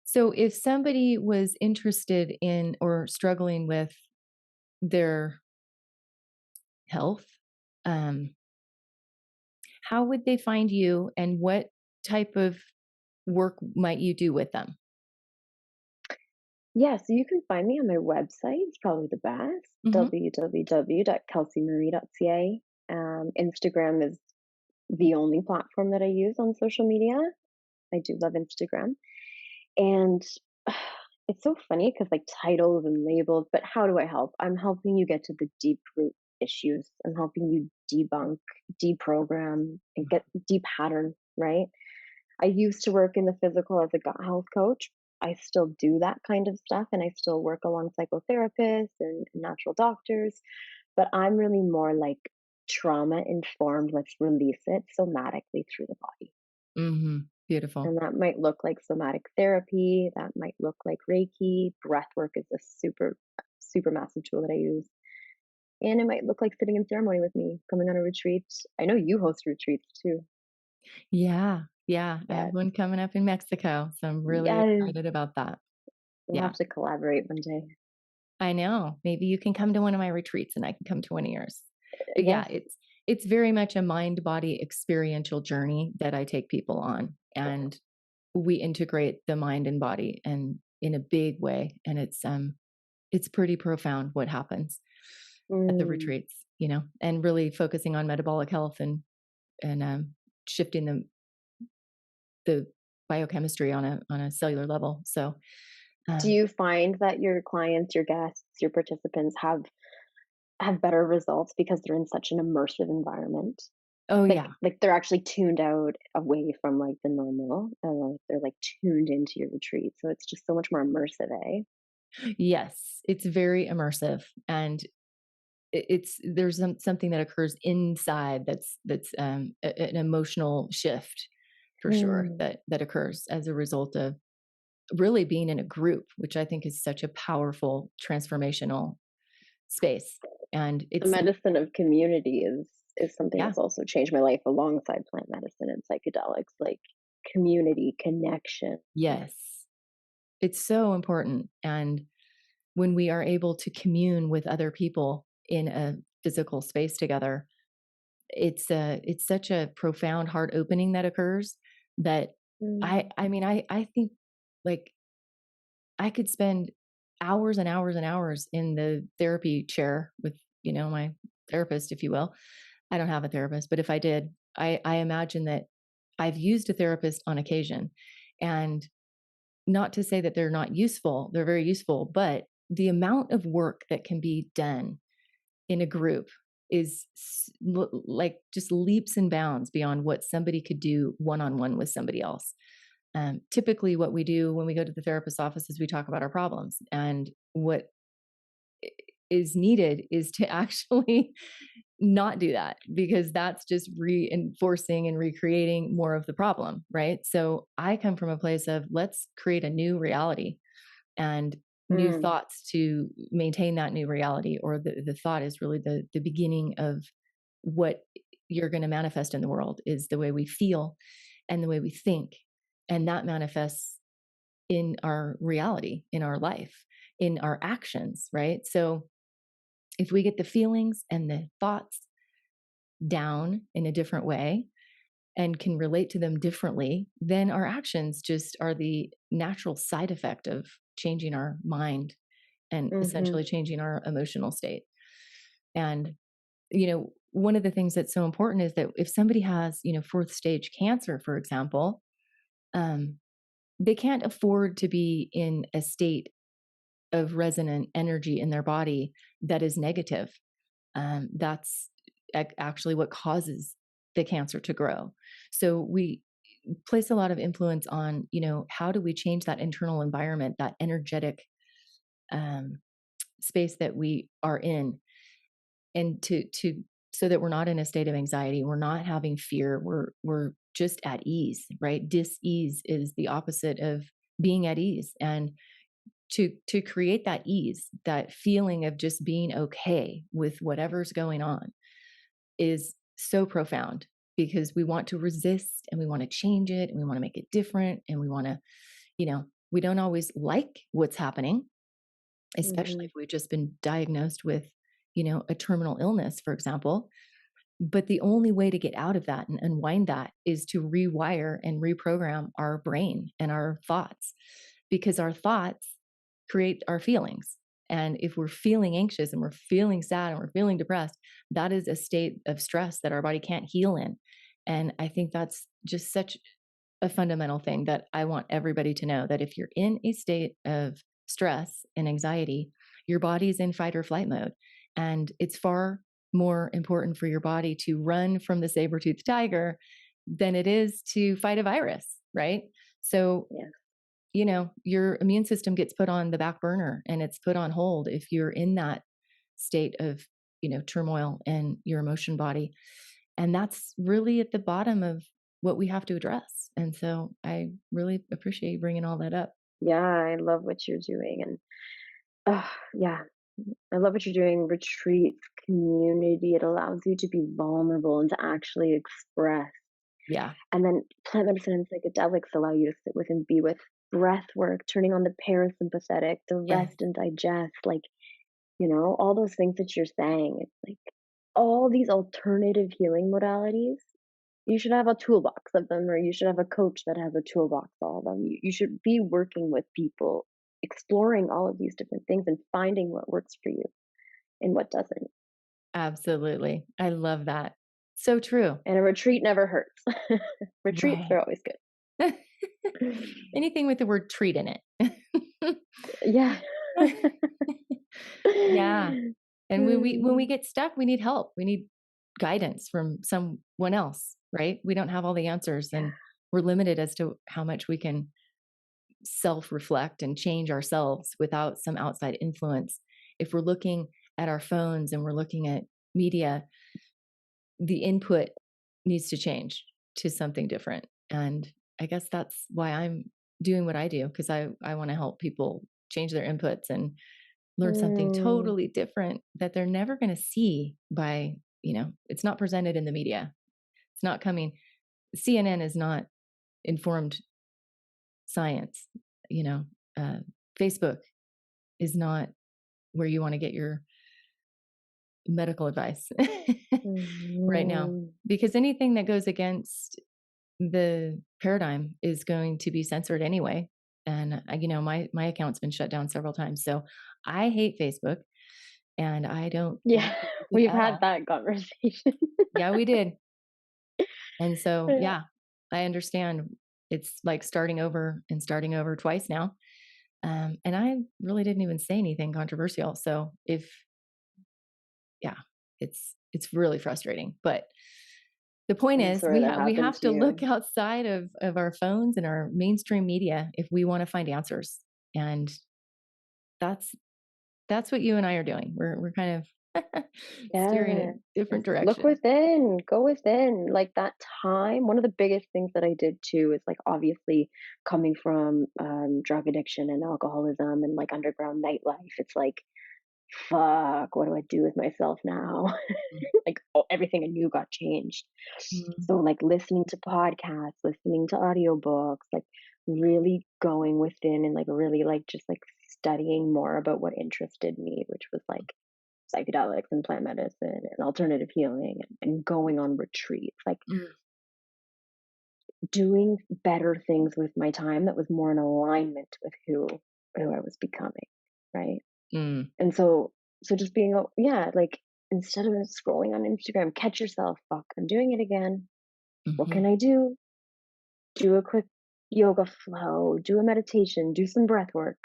So if somebody was interested in or struggling with their health, um, how would they find you and what type of work might you do with them? Yeah. So you can find me on my website. It's probably the best, Hmm. www.kelseymarie.ca. Instagram is the only platform that I use on social media. I do love Instagram. And it's so funny because like titles and labels, but how do I help? I'm helping you get to the deep root issues. I'm helping you debunk, deprogram, and get depattern, right? I used to work in the physical as a gut health coach. I still do that kind of stuff and I still work along psychotherapists and natural doctors, but I'm really more like trauma informed. Let's release it somatically through the body. Hmm. Beautiful. And that might look like somatic therapy, that might look like Reiki. Breath work is a super, super massive tool that I use. And it might look like sitting in ceremony with me, coming on a retreat. I know you host retreats too. Yeah. Yeah. I have Yeah. one coming up in Mexico. So I'm really Yes. excited about that. We'll Yeah. have to collaborate one day. I know. Maybe you can come to one of my retreats and I can come to one of yours. But yeah, Yes. it's very much a mind body experiential journey that I take people on, and we integrate the mind and body and in a big way, and it's pretty profound what happens at the Mm. retreats, and really focusing on metabolic health and shifting the biochemistry on a cellular level. So Do um, you find that your clients, your guests, your participants have better results because they're in such an immersive environment? oh Like yeah. like they're actually tuned out away from like the normal, and like they're like tuned into your retreat. So it's just so much more immersive, eh? Yes, it's very immersive, and it's there's something that occurs inside that's an emotional shift for sure Mm. that occurs as a result of really being in a group, which I think is such a powerful transformational space. And The it's medicine of community is something yeah, that's also changed my life alongside plant medicine and psychedelics, like community connection. yes, it's so important. And when we are able to commune with other people in a physical space together, it's such a profound heart opening that occurs that Mm. I think like I could spend hours and hours and hours in the therapy chair with my therapist, if you will. I don't have a therapist, but if I did, I imagine that I've used a therapist on occasion. And not to say that they're not useful, they're very useful, but the amount of work that can be done in a group is like just leaps and bounds beyond what somebody could do one on one with somebody else. Typically, what we do when we go to the therapist's office is we talk about our problems. And what is needed is to actually not do that, because that's just reinforcing and recreating more of the problem, right? So I come from a place of let's create a new reality and new Mm, thoughts to maintain that new reality, or the thought is really the beginning of what you're going to manifest in the world, is the way we feel and the way we think, and that manifests in our reality, in our life, in our actions, right? So if we get the feelings and the thoughts down in a different way and can relate to them differently, then our actions just are the natural side effect of changing our mind and mhm, essentially changing our emotional state. And, one of the things that's so important is that if somebody has, fourth stage cancer, for example, um, they can't afford to be in a state of resonant energy in their body that is negative. That's actually what causes the cancer to grow. So we place a lot of influence on, how do we change that internal environment, that energetic um, space that we are in, and to so that we're not in a state of anxiety, we're not having fear, we're just at ease, right? Dis-ease is the opposite of being at ease. And to create that ease, that feeling of just being okay with whatever's going on, is so profound, because we want to resist and we want to change it and we want to make it different, and we want to, we don't always like what's happening, especially mhm, if we've just been diagnosed with, a terminal illness, for example. But the only way to get out of that and unwind that is to rewire and reprogram our brain and our thoughts, because our thoughts create our feelings. And if we're feeling anxious and we're feeling sad and we're feeling depressed, that is a state of stress that our body can't heal in. And I think that's just such a fundamental thing that I want everybody to know, that if you're in a state of stress and anxiety, your body's in fight or flight mode. And it's far more important for your body to run from the saber-toothed tiger than it is to fight a virus, right? So, yeah, your immune system gets put on the back burner and it's put on hold if you're in that state of, turmoil in your emotion body. And that's really at the bottom of what we have to address. And so I really appreciate you bringing all that up. yeah, I love what you're doing, and, yeah, I love what you're doing. Retreats, community, it allows you to be vulnerable and to actually express. Yeah. And then plant medicine and psychedelics allow you to sit with and be with. Breath work, turning on the parasympathetic, the Yes. rest and digest, like, all those things that you're saying. It's like all these alternative healing modalities, you should have a toolbox of them, or you should have a coach that has a toolbox of all of them. You should be working with people, exploring all of these different things and finding what works for you and what doesn't. Absolutely. I love that. So true. And a retreat never hurts. Retreats Right. are always good. Anything with the word treat in it. Yeah. Yeah. And when we Mm, get stuck, we need help. We need guidance from someone else, right? We don't have all the answers, yeah. and we're limited as to how much we can self-reflect and change ourselves without some outside influence. If we're looking at our phones and we're looking at media, the input needs to change to something different. And I guess that's why I'm doing what I do, because I want to help people change their inputs and learn something Mm, totally different that they're never going to see by, it's not presented in the media. It's not coming. CNN is not informed science. You know, uh, Facebook is not where you want to get your medical advice right now, mhm. because anything that goes against the paradigm is going to be censored anyway. And my account's been shut down several times. So I hate Facebook. And I don't Yeah, want to do it we've at had all. that conversation. Yeah, we did. And so, Yeah. yeah, I understand. It's like starting over and starting over twice now. And I really didn't even say anything controversial. So if, yeah, it's really frustrating. But the point I'm is, sorry that we happened have to to look you. outside of our phones and our mainstream media if we want to find answers. And that's that's what you and I are doing. We're kind of steering Yes. in different Look directions. within, go within. Like that time, one of the biggest things that I did too is like obviously coming from drug addiction and alcoholism and like underground nightlife. It's like, fuck, what do I do with myself now? Like everything I knew got changed. Mm, So like listening to podcasts, listening to audiobooks, like really going within and like really like just like studying more about what interested me, which was like psychedelics and plant medicine and alternative healing and going on retreats, like mm, doing better things with my time that was more in alignment with who I was becoming, right? mm, And so just being yeah, like instead of scrolling on Instagram, catch yourself, fuck, I'm doing it again. What mhm. can I do? Do a quick yoga flow, do a meditation, do some breath work.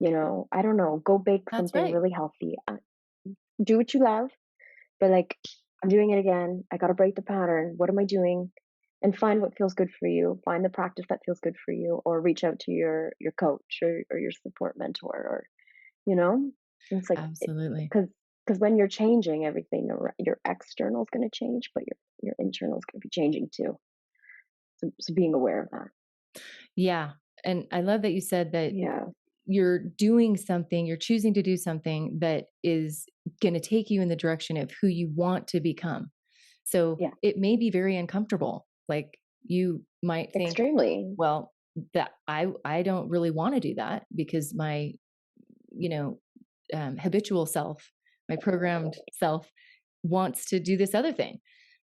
I don't know, go bake That's something right. really healthy. Do what you love, but like, I'm doing it again. I got to break the pattern. What am I doing? And find what feels good for you. Find the practice that feels good for you, or reach out to your coach or your support mentor, or you know, it's like Absolutely. because when you're changing everything, your external is going to change, but your internal is going to be changing too. So being aware of that. Yeah. And I love that you said that Yeah. you're doing something, you're choosing to do something that is going to take you in the direction of who you want to become. So Yeah. it may be very uncomfortable. Like you might think, Extremely. well, that I don't really want to do that because my, you know, habitual self, my programmed self wants to do this other thing,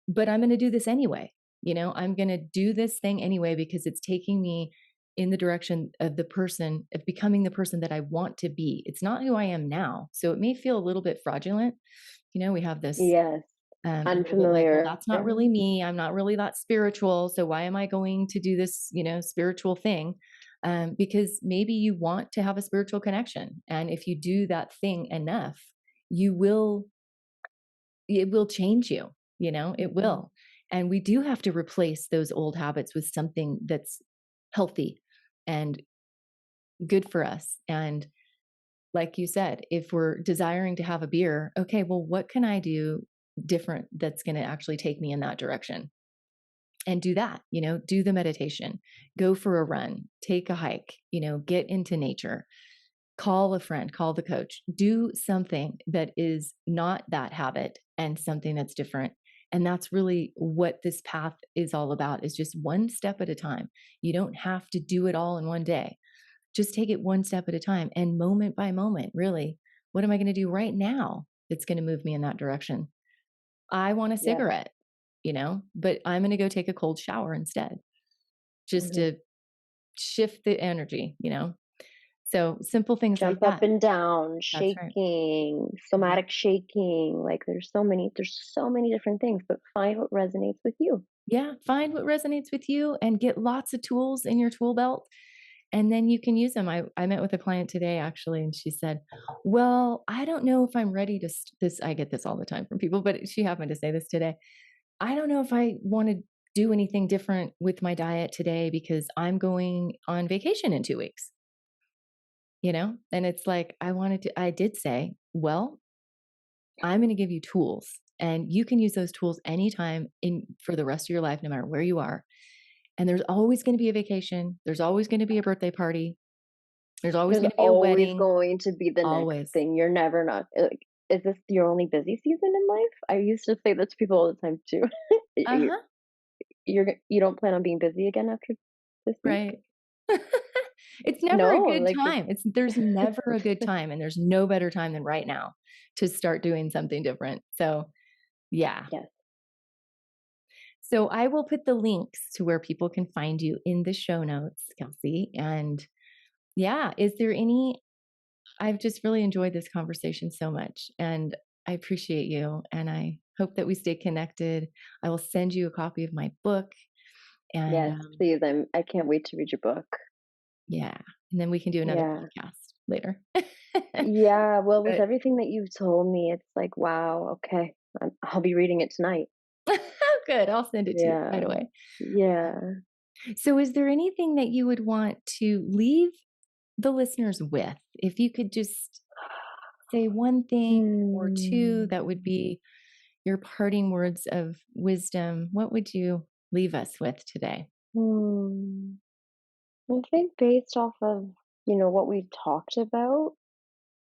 but I'm going to do this anyway. I'm going to do this thing anyway because it's taking me in the direction of of becoming the person that I want to be. It's not who I am now. So it may feel a little bit fraudulent. We have this Yes. a little bit like, well, Unfamiliar. that's not really me. I'm not really that spiritual. So why am I going to do this, spiritual thing? Because maybe you want to have a spiritual connection. And if you do that thing enough, you will, it will change you, it Mhm. will. And we do have to replace those old habits with something that's healthy and good for us. And like you said, if we're desiring to have a beer, okay, well, what can I do different that's going to actually take me in that direction? And do that, do the meditation, go for a run, take a hike, get into nature, call a friend, call the coach, do something that is not that habit and something that's different. And that's really what this path is all about, is just one step at a time. You don't have to do it all in one day. Just take it one step at a time and moment by moment, really, what am I going to do right now that's going to move me in that direction? I want a Yes. cigarette, but I'm going to go take a cold shower instead, just Mhm. to shift the energy. So simple things like Jump up that. and down, That's right. shaking, Yep. somatic shaking. Like there's so many different things, but find what resonates with you. Yeah. Find what resonates with you and get lots of tools in your tool belt. And then you can use them. I met with a client today actually, and she said, well, I don't know if I'm ready to this. I get this all the time from people, but she happened to say this today. I don't know if I want to do anything different with my diet today because I'm going on vacation in 2 weeks, And it's like, I did say, well, I'm going to give you tools and you can use those tools anytime for the rest of your life, no matter where you are. And there's always going to be a vacation. There's always going to be a birthday party. There's always There's going to be a always wedding. going to be the next Always. thing. You're never not like, is this your only busy season in life? I used to say that to people all the time too. you Uh-huh. you don't plan on being busy again after this week? Right. It's never a No, good like time. There's never a good time, and there's no better time than right now to start doing something different. So, yeah. yes. So I will put the links to where people can find you in the show notes, Kelsey. And yeah, is there any I've just really enjoyed this conversation so much, and I appreciate you, and I hope that we stay connected. I will send you a copy of my book, and Yes, please. I can't wait to read your book. yeah, and then we can do another Yeah. podcast later. Yeah, well, with But everything that you've told me, it's like, wow, okay. I'll be reading it tonight. good, I'll send it to you right Yeah. away. Yeah. So, is there anything that you would want to leave the listeners with? If you could just say one thing or two that would Hmm. be your parting words of wisdom, what would you leave us with today? Hmm. I think based off of, what we've talked about,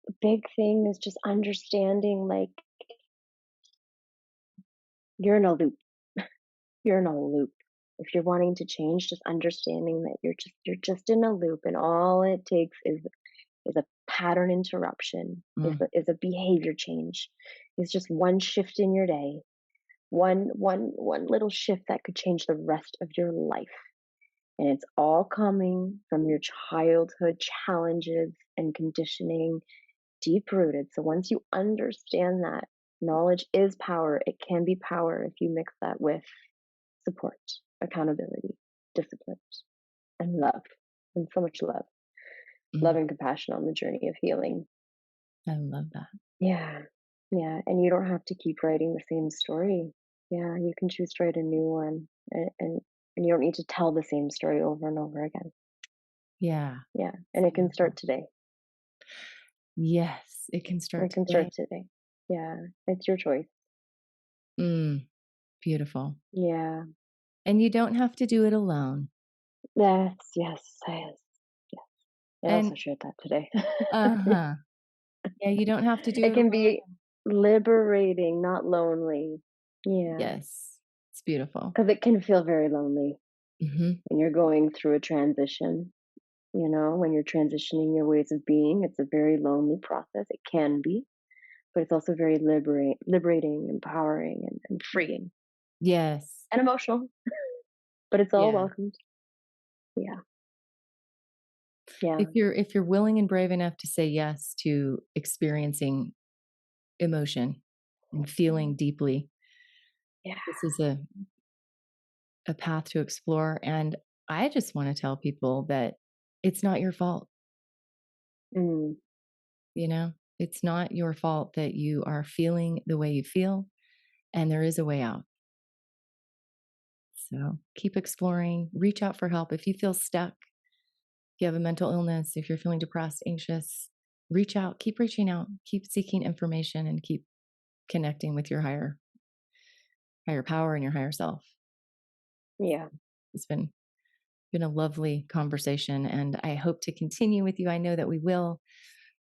the big thing is just understanding like you're in a loop. You're in a loop. If you're wanting to change, just understanding that you're just in a loop and all it takes is a pattern interruption, Mm, is a behavior change. It's just one shift in your day, one little shift that could change the rest of your life. And it's all coming from your childhood challenges and conditioning, deep rooted. So once you understand that knowledge is power, it can be power if you mix that with support, accountability, discipline, and love, and so much love. Love mm, and compassion on the journey of healing. I love that. Yeah. Yeah. And you don't have to keep writing the same story. Yeah. You can choose to write a new one, and you don't need to tell the same story over and over again. Yeah, Yeah. it's And it can beautiful. start today. Yes, it can start It can today. start today. Yeah. It's your choice. Mm, beautiful. Yeah. And you don't have to do it alone. Yes. Yes. Yes. Yes. I also And shared that today. uh-huh. Yeah, you don't have to do It it can alone. be liberating, not lonely. Yeah. Yes, it's beautiful. Because it can feel very lonely Hmm. when you're going through a transition. When you're transitioning your ways of being, it's a very lonely process. It can be, but it's also very liberating, empowering, and freeing Yes. and emotional, but it's all Yeah. welcomed. Yeah. Yeah. If you're willing and brave enough to say yes to experiencing emotion and feeling deeply, Yeah. this is a path to explore. And I just want to tell people that it's not your fault. Mm. You know, it's not your fault that you are feeling the way you feel, and there is a way out. So keep exploring, reach out for help. If you feel stuck, if you have a mental illness, if you're feeling depressed, anxious, reach out, keep reaching out, keep seeking information, and keep connecting with your higher power and your higher self. Yeah. It's been a lovely conversation, and I hope to continue with you. I know that we will.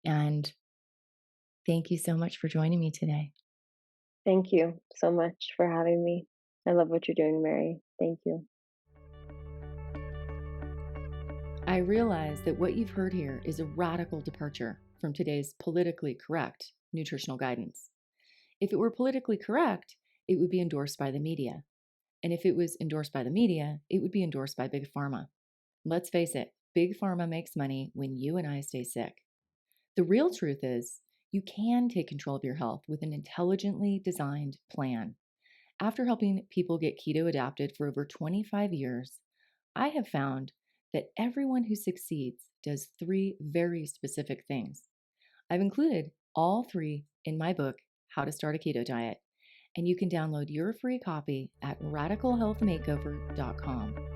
And thank you so much for joining me today. Thank you so much for having me. I love what you're doing, Mary. Thank you. I realize that what you've heard here is a radical departure from today's politically correct nutritional guidance. If it were politically correct, it would be endorsed by the media. And if it was endorsed by the media, it would be endorsed by Big Pharma. Let's face it, Big Pharma makes money when you and I stay sick. The real truth is, you can take control of your health with an intelligently designed plan. After helping people get keto adapted for over 25 years, I have found that everyone who succeeds does three very specific things. I've included all three in my book, How to Start a Keto Diet, and you can download your free copy at radicalhealthmakeover.com.